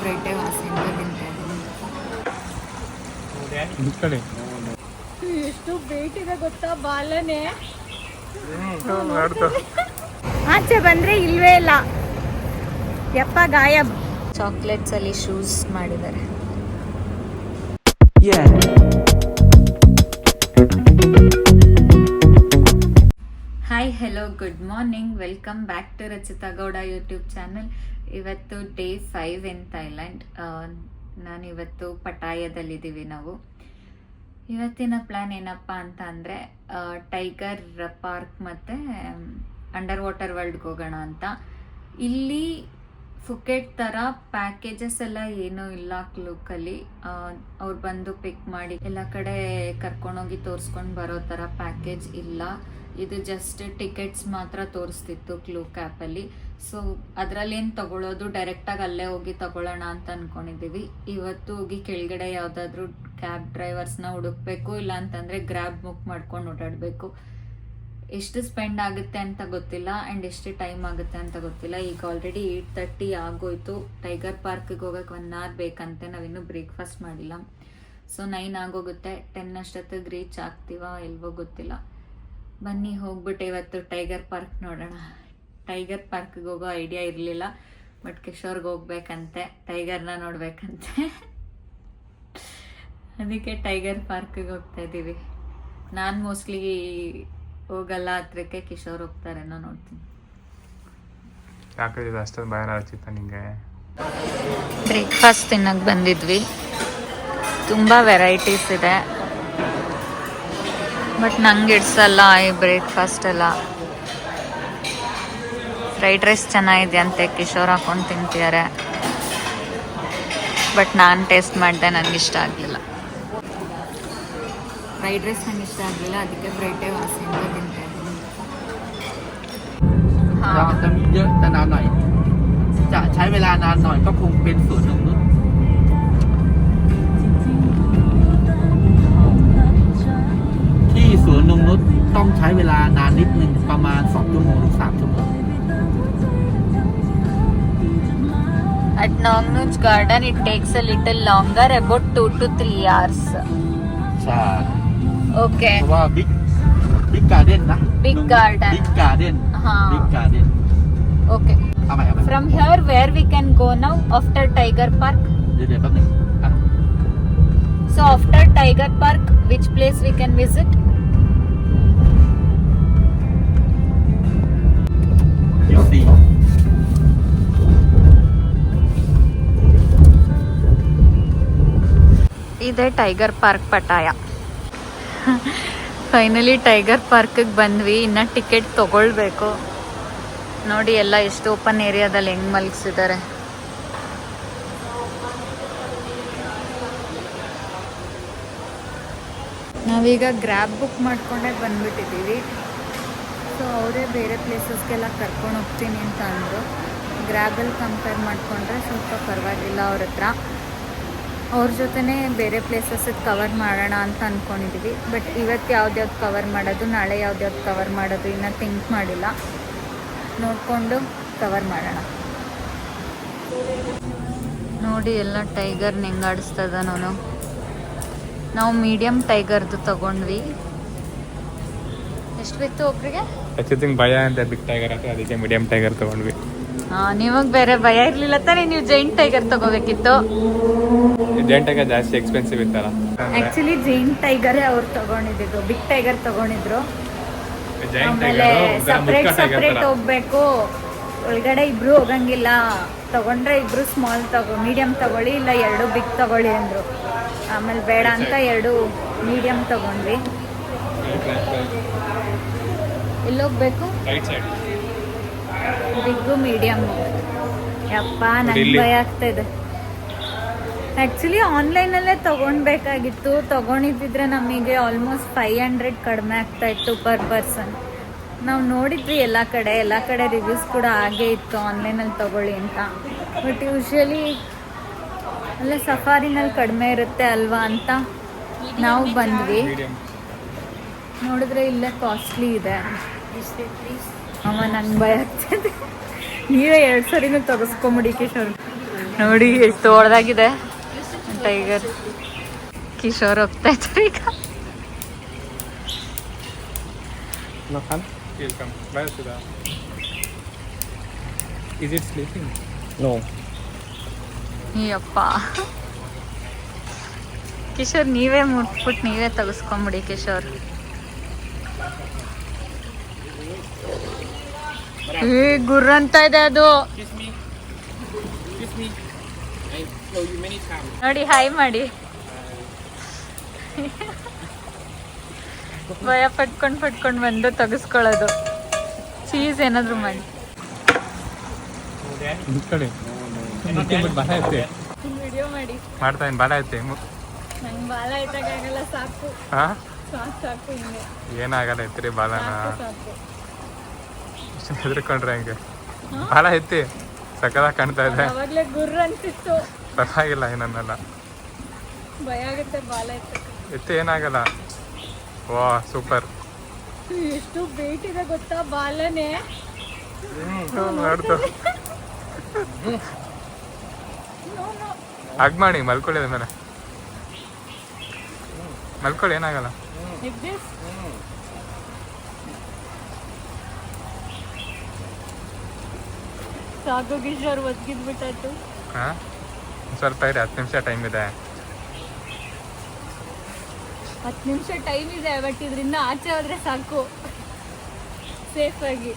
ಬ್ರೆಡ್ಡೆ ವಾಸನೆಯಿಂದ ತಿಂತಾ ಇದ್ದೀನಿ. ಎಷ್ಟು ವೇಟ್ ಇದೆ ಗೊತ್ತಾ ಬಾಲನೆ. ಆಚೆ ಬಂದ್ರೆ ಇಲ್ವೇ ಇಲ್ಲ ಯಪ್ಪ ಗಾಯಬ್. ಚಾಕ್ಲೇಟ್ಸ್ ಅಲ್ಲಿ ಶೂಸ್ ಮಾಡಿದ್ದಾರೆ. Hi hello good morning, welcome back to Rachita Gowda YouTube channel. ಇವತ್ತು ಡೇ 5 ಇನ್ ಥೈಲ್ಯಾಂಡ್. ನಾನಿವತ್ತು ಪಟಾಯದಲ್ಲಿದ್ದೀವಿ. ನಾವು ಇವತ್ತಿನ ಪ್ಲ್ಯಾನ್ ಏನಪ್ಪ ಅಂತ ಅಂದರೆ ಟೈಗರ್ ಪಾರ್ಕ್ ಮತ್ತು ಅಂಡರ್ ವಾಟರ್ ವರ್ಲ್ಡ್ಗೆ ಹೋಗೋಣ ಅಂತ. ಇಲ್ಲಿ ಫುಕೆಟ್ ಥರ ಪ್ಯಾಕೇಜಸ್ ಎಲ್ಲ ಏನೂ ಇಲ್ಲ ಕ್ಲೂಕಲ್ಲಿ. ಅವ್ರು ಬಂದು ಪಿಕ್ ಮಾಡಿ ಎಲ್ಲ ಕಡೆ ಕರ್ಕೊಂಡೋಗಿ ತೋರಿಸ್ಕೊಂಡು ಬರೋ ಥರ ಪ್ಯಾಕೇಜ್ ಇಲ್ಲ. ಇದು ಜಸ್ಟ್ ಟಿಕೆಟ್ಸ್ ಮಾತ್ರ ತೋರಿಸ್ತಿತ್ತು ಕ್ಲೂಕ್ ಆ್ಯಪಲ್ಲಿ. ಸೊ ಅದರಲ್ಲೇನು ತಗೊಳ್ಳೋದು, ಡೈರೆಕ್ಟಾಗಿ ಅಲ್ಲೇ ಹೋಗಿ ತಗೊಳ್ಳೋಣ ಅಂತ ಅಂದ್ಕೊಂಡಿದ್ದೀವಿ. ಇವತ್ತು ಹೋಗಿ ಕೆಳಗಡೆ ಯಾವುದಾದ್ರೂ ಕ್ಯಾಬ್ ಡ್ರೈವರ್ಸ್ನ ಹುಡುಕ್ಬೇಕು, ಇಲ್ಲ ಅಂತಂದರೆ ಗ್ರ್ಯಾಬ್ ಬುಕ್ ಮಾಡ್ಕೊಂಡು ಓಡಾಡಬೇಕು. ಎಷ್ಟು ಸ್ಪೆಂಡ್ ಆಗುತ್ತೆ ಅಂತ ಗೊತ್ತಿಲ್ಲ ಆ್ಯಂಡ್ ಎಷ್ಟು ಟೈಮ್ ಆಗುತ್ತೆ ಅಂತ ಗೊತ್ತಿಲ್ಲ. ಈಗ ಆಲ್ರೆಡಿ 8:30 ಆಗೋಯ್ತು. ಟೈಗರ್ ಪಾರ್ಕಿಗೆ ಹೋಗೋಕೆ 1 hour ಬೇಕಂತೆ. ನಾವಿನ್ನೂ ಬ್ರೇಕ್ಫಾಸ್ಟ್ ಮಾಡಿಲ್ಲ. ಸೊ 9 ಆಗೋಗುತ್ತೆ. 10 ಅಷ್ಟೊತ್ತಿಗೆ ರೀಚ್ ಆಗ್ತೀವ ಎಲ್ವೋ ಗೊತ್ತಿಲ್ಲ. ಬನ್ನಿ ಹೋಗ್ಬಿಟ್ಟು ಇವತ್ತು ಟೈಗರ್ ಪಾರ್ಕ್ ನೋಡೋಣ. ಟೈಗರ್ ಪಾರ್ಕ್ಗೆ ಹೋಗೋ ಐಡಿಯಾ ಇರಲಿಲ್ಲ, ಬಟ್ ಕಿಶೋರ್ಗೆ ಹೋಗ್ಬೇಕಂತೆ, ಟೈಗರ್ನ ನೋಡ್ಬೇಕಂತೆ. ಅದಕ್ಕೆ ಟೈಗರ್ ಪಾರ್ಕಿಗೆ ಹೋಗ್ತಾ ಇದ್ದೀವಿ. ನಾನು ಮೋಸ್ಟ್ಲಿ ಹೋಗಲ್ಲ, ಹತ್ರಕ್ಕೆ ಕಿಶೋರ್ ಹೋಗ್ತಾರೇನೋ, ನೋಡ್ತೀನಿ. ಬ್ರೇಕ್ಫಾಸ್ಟ್ ತಿನ್ನಕ್ಕೆ ಬಂದಿದ್ವಿ. ತುಂಬ ವೆರೈಟೀಸ್ ಇದೆ, ಬಟ್ ನಂಗೆ ಇಡ್ಸಲ್ಲ ಈ ಬ್ರೇಕ್ಫಾಸ್ಟ್ ಎಲ್ಲ. ಫ್ರೈಡ್ ರೈಸ್ ಚೆನ್ನಾಗಿದೆ ಅಂತೆ, ಕಿಶೋರ್ ಹಾಕೊಂಡು ತಿಂತಿದ್ದಾರೆ. ಬಟ್ ನಾನು ಟೇಸ್ಟ್ ಮಾಡಿದೆ, ನನಗಿಷ್ಟ ಆಗಲಿಲ್ಲ. ಫ್ರೈಡ್ ರೈಸ್ ನನಗೆ ಇಷ್ಟ ಆಗಲಿಲ್ಲ, ಅದಕ್ಕೆ ಬ್ರೆಡ್ಡೆ ವಾಸನೆಯಿಂದ ತಿಂತಾ ಇದ್ದೀನಿ.จะมีเยอะจะนานหน่อยจะใช้เวลานานหน่อยก็คงเป็นสวนนงนุชที่สวนนงนุชต้องใช้เวลานานนิดนึงประมาณ2 ชั่วโมงหรือ 3 ชั่วโมง At Nongnuch Garden it takes a little longer, about 2 to 3 hours. ใช่ Okay. เพราะว่าบิ๊กการ์เด้นนะ Big garden.บิ๊กการ์เด้น บิ๊กการ์เด้น Okay. เอาใหม่ From here where we can go now after Tiger Park? เดี๋ยวแป๊บนึง So after Tiger Park, which place we can visit? You see. ಇದೆ tiger park Pattaya. Finally tiger ಪಾರ್ಕಿಗೆ ಬಂದ್ವಿ. ಇನ್ನು ticket ತಗೊಳ್ಬೇಕು. ನೋಡಿ ಎಲ್ಲ ಎಷ್ಟು open ಏರಿಯಾದಲ್ಲಿ ಹೆಂಗೆ ಮಲಗಿಸಿದ್ದಾರೆ. ನಾವೀಗ ಗ್ರ್ಯಾಬ್ ಬುಕ್ ಮಾಡ್ಕೊಂಡೇ ಬಂದ್ಬಿಟ್ಟಿದ್ದೀವಿ. ಸೊ ಅವರೇ ಬೇರೆ ಪ್ಲೇಸಸ್ಗೆಲ್ಲ ಕರ್ಕೊಂಡು ಹೋಗ್ತೀನಿ ಅಂತ ಅಂದರು. ಗ್ರ್ಯಾಬಲ್ಲಿ ಕಂಪೇರ್ ಮಾಡಿಕೊಂಡ್ರೆ ಸ್ವಲ್ಪ ಪರವಾಗಿಲ್ಲ ಅವ್ರ ಹತ್ರ. ಅವ್ರ ಜೊತೆನೇ ಬೇರೆ ಪ್ಲೇಸಸ್ಗೆ ಕವರ್ ಮಾಡೋಣ ಅಂತ ಅಂದ್ಕೊಂಡಿದ್ದೀವಿ. ಬಟ್ ಇವತ್ತು ಯಾವ್ದ್ಯಾವ್ದು ಕವರ್ ಮಾಡೋದು, ನಾಳೆ ಯಾವ್ದ್ಯಾವ್ದು ಕವರ್ ಮಾಡೋದು ಇನ್ನೂ ಥಿಂಕ್ ಮಾಡಿಲ್ಲ. ನೋಡಿಕೊಂಡು ಕವರ್ ಮಾಡೋಣ. ನೋಡಿ ಎಲ್ಲ ಟೈಗರ್ ನೆಂಗಾಡಿಸ್ತದ. ನಾವು ಮೀಡಿಯಮ್ ಟೈಗರ್ದು ತಗೊಂಡ್ವಿ. ಎಷ್ಟು ಬಿತ್ತು ಒಬ್ರಿಗೆ? ಭಯ ಅಂತ ಬಿಗ್ ಟೈಗರ್ ಅಂತ, ಅದಕ್ಕೆ ಮೀಡಿಯಂ ಟೈಗರ್ ತಗೊಂಡ್ವಿ. ನಿಮಗೆ ಬೇರೆ ಭಯ ಇರಲಿಲ್ಲ ತಾನೇ, ನೀವು ಜೈಂಟ್ ಟೈಗರ್ ತಗೋಬೇಕಿತ್ತು. ಜೈಂಟ್ ಟೈಗರ್ ಜಾಸ್ತಿ ಎಕ್ಸ್ಪೆನ್ಸಿವ್ ಇತ್ತಲ್ಲ. ಆಕ್ಚುಲಿ ಜೈಂಟ್ ಟೈಗರೇ ಅವ್ರು ತಗೊಂಡಿದ್ದು, ಬಿಗ್ ಟೈಗರ್ ತಗೊಂಡಿದ್ರು. ಆಮೇಲೆ ಸಪ್ರೇಟ್ ಹೋಗ್ಬೇಕು, ಒಳಗಡೆ ಇಬ್ರು ಹೋಗಂಗಿಲ್ಲ. ತಗೊಂಡ್ರೆ ಇಬ್ರು ಸ್ಮಾಲ್ ಮೀಡಿಯಂ ತಗೊಳ್ಳಿ, ಇಲ್ಲ 2 ಬಿಗ್ ತಗೊಳ್ಳಿ ಅಂದ್ರು. ಆಮೇಲೆ ಬೇಡ ಅಂತ 2 ಮೀಡಿಯಂ ತಗೊಂಡ್ವಿ. ಎಲ್ಲೋಗ್ಬೇಕು? Big medium. ಯಪ್ಪ ನಂಗೆ ಭಯ ಆಗ್ತಾ ಇದೆ. ಆ್ಯಕ್ಚುಲಿ ಆನ್ಲೈನಲ್ಲೇ ತೊಗೊಳ್ಬೇಕಾಗಿತ್ತು. ತೊಗೊಂಡಿದ್ದಿದ್ರೆ ನಮಗೆ ಆಲ್ಮೋಸ್ಟ್ 500 ಕಡಿಮೆ ಆಗ್ತಾಯಿತ್ತು ಪರ್ ಪರ್ಸನ್. ನಾವು ನೋಡಿದ್ವಿ ಎಲ್ಲ ಕಡೆ ರಿವ್ಯೂಸ್ ಕೂಡ ಹಾಗೇ ಇತ್ತು ಆನ್ಲೈನಲ್ಲಿ ತೊಗೊಳ್ಳಿ ಅಂತ. ಬಟ್ ಯೂಶ್ವಲಿ ಅಲ್ಲೇ ಸಫಾರಿನಲ್ಲಿ ಕಡಿಮೆ ಇರುತ್ತೆ ಅಲ್ವಾ ಅಂತ ನಾವು ಬಂದ್ವಿ. ನೋಡಿದ್ರೆ ಇಲ್ಲೇ ಕಾಸ್ಟ್ಲಿ ಇದೆ. ಅಮ್ಮ ನಂಗೆ ಭಯ ಆಗ್ತದೆ. ನೀವೇ 2 ಸರಿನೂ ತೆಗೆಸ್ಕೊಂಬಿಡಿ ಕಿಶೋರ್. ನೋಡಿ ಎಷ್ಟು ದೊಡ್ಡದಾಗಿದೆ ಟೈಗರ್. ಕಿಶೋರ್ ಹೋಗ್ತಾ ಇದ್ದಾರೆ ಈಗ. Welcome. Bye, Sudha. Is it sleeping? No. ಅಯ್ಯಪ್ಪ ಕಿಶೋರ್ ನೀವೇ ಮುಟ್ಬಿಟ್ಟು ನೀವೇ ತೆಗೆಸ್ಕೊಂಬಿಡಿ ಕಿಶೋರ್. ಗುರ್ರ ಅಂತ ಇದೆ ಅದು. ನೋಡಿ ಹಾಯ್ ಮಾಡಿ. ಭಯ ಪಟ್ಕೊಂಡು ಬಂದು ತೆಗೆಸ್ಕೊಳ್ಳೋದು. ಚೀಸ್ ಏನಾದ್ರು ಮಾಡಿ. ಬಾಲ ಐತೆ ವಿಡಿಯೋ ಮಾಡಿ ಮಾಡ್ತಾ ಇದ್ದೀನಿ. ಬಾಲ ಐತೆ ನಂಗೆ ಬಾಲ ಐತಾಗಲ್ಲ, ಸಾಕು ಹಾ ಸಾಕು ಹಿಂಗೆ ಏನಾಗಲ್ಲ ಐತ್ರಿ ಬಾಲನ. ಸಾಕು. ಇಷ್ಟು ಹೆದರ್ಕೊಂಡ್ರೆ ಹಂಗೆ. ಬಾಲ ಐತಿ ಸಕ್ಕದಾಗಿ ಕಾಣ್ತಾ ಇದೆ. ಅವಾಗ್ಲೇ ಗುರ್ರ ಅನ್ಸಿತ್ತು. ಪರವಾಗಿಲ್ಲ ಏನನ್ನಲ್ಲ. ಭಯ ಆಗುತ್ತೆ ಬಾಲ ಎತ್ತು ಏನಾಗಲ್ಲ. ವಾ ಸೂಪರ್. ಎಷ್ಟು ವೇಟ್ ಇದೆ ಗೊತ್ತಾ ಬಾಲನೇ. ನೋಡ್ತು ಹಗ್ ಮಾಡಿ ಮಲ್ಕೊಳ್ಳಿ ಮೇಲೆ ಮಲ್ಕೊಳ್ಳಿ ಏನಾಗಲ್ಲ. ಸಾಕು ಕಿಶೋರ್ ಒದ್ಗಿದ್ಬಿಟ್ಟಾಯ್ತು. ಹಾ ಸ್ವಲ್ಪ ಇರಿ, 10 ನಿಮಿಷ ಟೈಮ್ ಇದೆ. 10 ನಿಮಿಷ ಟೈಮ್ ಇದೆ, ಬಟ್ ಇದರಿಂದ ಆಚೆ ಹೋದ್ರೆ ಸಾಕು ಸೇಫ್ ಆಗಿ.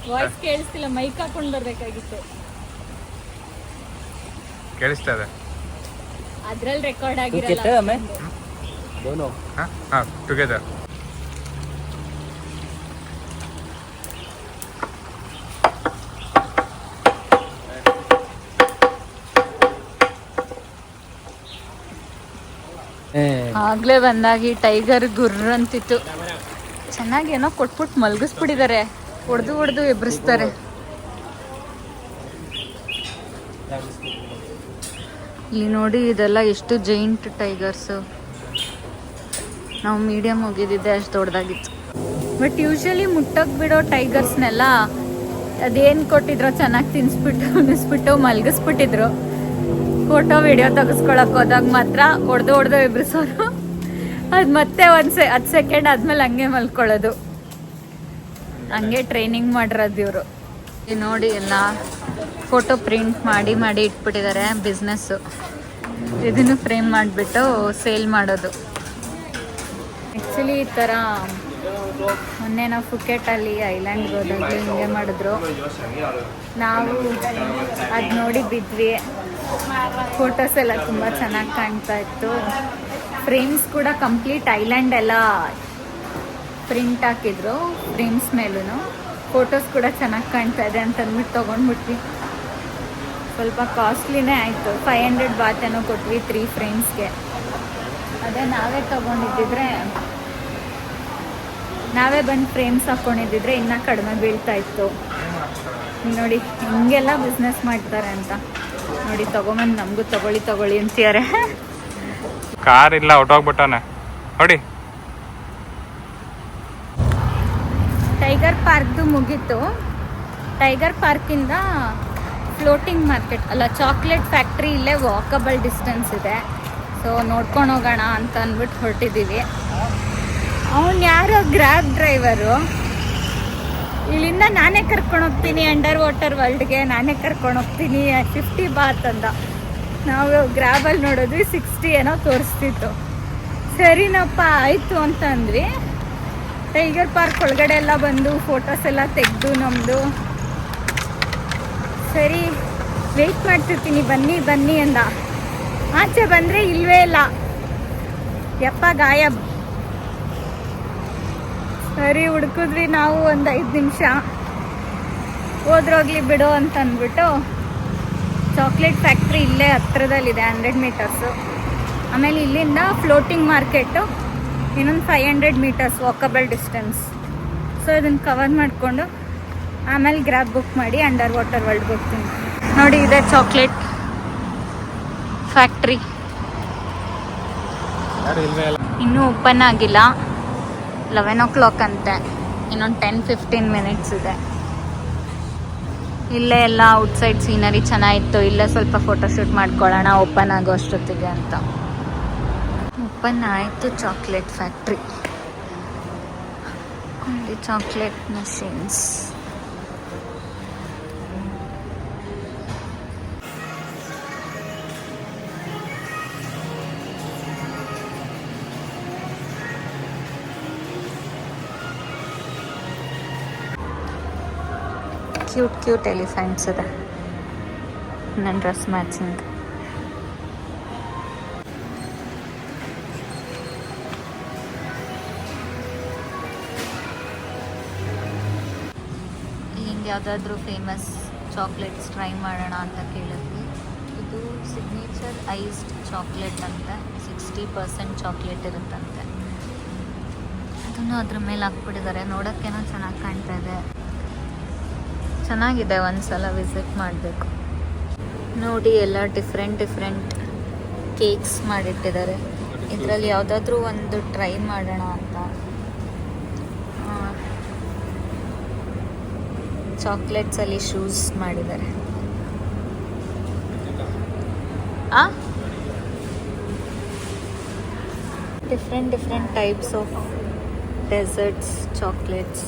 ವಾಯ್ಸ್ ಕೇಳಿಸ್ತಿಲ್ಲ, ಮೈಕ್ ಹಾಕೊಂಡು ಬರ್ಬೇಕಾಗಿತ್ತು. ಕೇಳಿಸ್ತಾ ಇದೆ. ಅದ್ರಲ್ಲಿ ರೆಕಾರ್ಡ್ ಆಗಿರಲ್ಲ. ಹಾ ಟುಗೆದರ್. ಆಗ್ಲೇ ಬಂದಾಗಿ ಟೈಗರ್ ಗುರ್ರ ಅಂತಿತ್ತು. ಚೆನ್ನಾಗಿ ಏನೋ ಕೊಟ್ಬಿಟ್ಟು ಮಲ್ಗಿಸ್ಬಿಟ್ಟಿದ್ದಾರೆ. ಹೊಡೆದು ಎಬ್ರಿಸ್ತಾರೆ. ಇಲ್ಲಿ ನೋಡಿ ಇದೆಲ್ಲ ಎಷ್ಟು ಜೈಂಟ್ ಟೈಗರ್ಸು. ನಾವು ಮೀಡಿಯಮ್ ಹೋಗಿದ್ದಿದ್ದೆ, ಅಷ್ಟು ದೊಡ್ಡದಾಗಿತ್ತು. ಬಟ್ ಯೂಶಲಿ ಮುಟ್ಟಕ್ಕೆ ಬಿಡೋ ಟೈಗರ್ಸ್ನೆಲ್ಲ ಅದೇನು ಕೊಟ್ಟಿದ್ರೋ ಚೆನ್ನಾಗಿ ತಿನ್ಸ್ಬಿಟ್ಟು ಉಣಿಸ್ಬಿಟ್ಟು ಮಲ್ಗಿಸ್ಬಿಟ್ಟಿದ್ರು. ಫೋಟೋ ವಿಡಿಯೋ ತೆಗೆಸ್ಕೊಳಕ್ ಹೋದಾಗ ಮಾತ್ರ ಹೊಡೆದು ಎಬ್ರಿಸೋರು. ಅದು ಮತ್ತೆ 10 ಸೆಕೆಂಡ್ ಆದ್ಮೇಲೆ ಹಂಗೆ ಮಲ್ಕೊಳ್ಳೋದು. ಹಂಗೆ ಟ್ರೈನಿಂಗ್ ಮಾಡಿರೋದು ಇವರು. ನೋಡಿ ಎಲ್ಲ ಫೋಟೋ ಪ್ರಿಂಟ್ ಮಾಡಿ ಇಟ್ಬಿಟ್ಟಿದ್ದಾರೆ. ಬಿಸ್ನೆಸ್ಸು ಇದನ್ನು ಫ್ರೇಮ್ ಮಾಡಿಬಿಟ್ಟು ಸೇಲ್ ಮಾಡೋದು. ಆ್ಯಕ್ಚುಲಿ ಈ ಥರ ಮೊನ್ನೆ ನಾವು ಫುಕೆಟಲ್ಲಿ ಐಲ್ಯಾಂಡ್ಗೆ ಹೋದಾಗಲೂ ಹಿಂಗೆ ಮಾಡಿದ್ರು. ನಾವು ಅದು ನೋಡಿ ಬಿದ್ವಿ. ಫೋಟೋಸ್ ಎಲ್ಲ ತುಂಬ ಚೆನ್ನಾಗಿ ಕಾಣ್ತಾ ಇತ್ತು. ಫ್ರೇಮ್ಸ್ ಕೂಡ ಕಂಪ್ಲೀಟ್ ಐಲ್ಯಾಂಡ್ ಎಲ್ಲ ಪ್ರಿಂಟ್ ಹಾಕಿದ್ರು ಫ್ರೇಮ್ಸ್ ಮೇಲೂ. ಫೋಟೋಸ್ ಕೂಡ ಚೆನ್ನಾಗಿ ಕಾಣ್ತಾ ಇದೆ ಅಂತ ಅಂದ್ಬಿಟ್ಟು ತೊಗೊಂಡ್ಬಿಟ್ವಿ. ಸ್ವಲ್ಪ ಕಾಸ್ಟ್ಲಿನೇ ಆಯಿತು. 500 ಬಾತ್ ಏನೋ ಕೊಟ್ವಿ 3 ಫ್ರೇಮ್ಸ್ಗೆ. ಅದೇ ನಾವೇ ತೊಗೊಂಡಿದ್ದಿದ್ರೆ, ನಾವೇ ಬಂದು ಫ್ರೇಮ್ಸ್ ಹಾಕ್ಕೊಂಡಿದ್ದಿದ್ರೆ ಇನ್ನೂ ಕಡಿಮೆ ಬೀಳ್ತಾ ಇತ್ತು. ನೋಡಿ ಹಿಂಗೆಲ್ಲ ಬಿಸ್ನೆಸ್ ಮಾಡ್ತಾರೆ ಅಂತ. ನೋಡಿ ತೊಗೊಂಬಂದು ನಮಗೂ ತಗೊಳ್ಳಿ ಅಂತಿದ್ದಾರೆ. ಕಾರ್ ಇಲ್ಲ ಹೊಟ್ಟೋಗ್ಬಿಟ್ಟಾನೆ ನೋಡಿ. ಟೈಗರ್ ಪಾರ್ಕ್ದು ಮುಗೀತು. ಟೈಗರ್ ಪಾರ್ಕಿಂದ ಫ್ಲೋಟಿಂಗ್ ಮಾರ್ಕೆಟ್ ಅಲ್ಲ, ಚಾಕ್ಲೇಟ್ ಫ್ಯಾಕ್ಟ್ರಿ ಇಲ್ಲೇ ವಾಕಬಲ್ ಡಿಸ್ಟೆನ್ಸ್ ಇದೆ. ಸೊ ನೋಡ್ಕೊಂಡು ಹೋಗೋಣ ಅಂತ ಅಂದ್ಬಿಟ್ಟು ಹೊರಟಿದ್ದೀವಿ. ಅವನು ಯಾರೋ ಗ್ರ್ಯಾಬ್ ಡ್ರೈವರು. ಇಲ್ಲಿಂದ ನಾನೇ ಕರ್ಕೊಂಡು ಹೋಗ್ತೀನಿ ಅಂಡರ್ ವಾಟರ್ ವರ್ಲ್ಡ್ಗೆ, ನಾನೇ ಕರ್ಕೊಂಡು ಹೋಗ್ತೀನಿ 50 ಬಾತ್ ಅಂದ. ನಾವು ಗ್ರ್ಯಾಬಲ್ಲಿ ನೋಡಿದ್ವಿ 60 ಏನೋ ತೋರಿಸ್ತಿತ್ತು. ಸರಿನಪ್ಪ ಆಯಿತು ಅಂತ ಅಂದ್ವಿ. ಟೈಗರ್ ಪಾರ್ಕ್ ಒಳಗಡೆ ಎಲ್ಲ ಬಂದು ಫೋಟೋಸ್ ಎಲ್ಲ ತೆಗೆದು ನಮ್ಮದು. ಸರಿ ವೆಯ್ಟ್ ಮಾಡ್ತಿರ್ತೀನಿ ಬನ್ನಿ ಅಂದ. ಆಚೆ ಬಂದರೆ ಇಲ್ವೇ ಇಲ್ಲ, ಯಪ್ಪ ಗಾಯಬ್. ಸರಿ ಹುಡುಕಿದ್ವಿ ನಾವು ಒಂದು 5 ನಿಮಿಷ. ಹೋದ್ರೋಗ್ಲಿ ಬಿಡು ಅಂತ ಅಂದ್ಬಿಟ್ಟು ಚಾಕ್ಲೇಟ್ ಫ್ಯಾಕ್ಟ್ರಿ ಇಲ್ಲೇ ಹತ್ರದಲ್ಲಿದೆ, 100 ಮೀಟರ್ಸು. ಆಮೇಲೆ ಇಲ್ಲಿಂದ ಫ್ಲೋಟಿಂಗ್ ಮಾರ್ಕೆಟು ಇನ್ನೊಂದು 500 ಮೀಟರ್ಸ್ ವಾಕಬಲ್ ಡಿಸ್ಟೆನ್ಸ್. ಸೊ ಇದನ್ನು ಕವರ್ ಮಾಡಿಕೊಂಡು ಆಮೇಲೆ ಗ್ರ್ಯಾಬ್ ಬುಕ್ ಮಾಡಿ ಅಂಡರ್ ವಾಟರ್ ವರ್ಲ್ಡ್ಗೆ ಹೋಗ್ತೀನಿ. ನೋಡಿ ಇದೆ ಚಾಕ್ಲೇಟ್ ಫ್ಯಾಕ್ಟ್ರಿ. ಇನ್ನೂ ಓಪನ್ ಆಗಿಲ್ಲ. 11 o'clock ಅಂತೆ. ಇನ್ನೊಂದು 10-15 ಮಿನಿಟ್ಸ್ ಇದೆ. ಇಲ್ಲೇ ಎಲ್ಲ ಔಟ್ಸೈಡ್ ಸೀನರಿ ಚೆನ್ನಾಗಿತ್ತು, ಇಲ್ಲೇ ಸ್ವಲ್ಪ ಫೋಟೋಶೂಟ್ ಮಾಡ್ಕೊಳ್ಳೋಣ ಓಪನ್ ಆಗೋ ಅಷ್ಟೊತ್ತಿಗೆ ಅಂತ. ಓಪನ್ ಆಯಿತು ಚಾಕ್ಲೇಟ್ ಫ್ಯಾಕ್ಟ್ರಿ. ಅಲ್ಲಿ ಚಾಕ್ಲೇಟ್ ಮಷೀನ್ಸ್. ಕ್ಯೂಟ್ ಎಲಿಫೆಂಟ್ಸ್ ಇದೆ. ನನ್ನ ಡ್ರೆಸ್ ಮ್ಯಾಚಿಂಗ್. ಹಿಂಗೆ ಯಾವುದಾದ್ರೂ ಫೇಮಸ್ ಚಾಕ್ಲೇಟ್ಸ್ ಟ್ರೈ ಮಾಡೋಣ ಅಂತ ಕೇಳಿದ್ವಿ. ಇದು ಸಿಗ್ನೇಚರ್ ಐಸ್ಡ್ ಚಾಕ್ಲೇಟ್ ಅಂತ 60% ಚಾಕ್ಲೇಟ್ ಇರುತ್ತಂತೆ. ಅದನ್ನು ಅದ್ರ ಮೇಲೆ ಹಾಕ್ಬಿಟ್ಟಿದ್ದಾರೆ. ನೋಡೋಕ್ಕೇನೋ ಚೆನ್ನಾಗಿ ಕಾಣ್ತಾ ಇದೆ, ಚೆನ್ನಾಗಿದೆ. ಒಂದ್ಸಲ ವಿಸಿಟ್ ಮಾಡಬೇಕು. ನೋಡಿ ಎಲ್ಲ ಡಿಫ್ರೆಂಟ್ ಕೇಕ್ಸ್ ಮಾಡಿಟ್ಟಿದ್ದಾರೆ. ಇದರಲ್ಲಿ ಯಾವುದಾದ್ರೂ ಒಂದು ಟ್ರೈ ಮಾಡೋಣ ಅಂತ. ಚಾಕ್ಲೇಟ್ಸಲ್ಲಿ ಶೂಸ್ ಮಾಡಿದ್ದಾರೆ. Different types of deserts chocolates.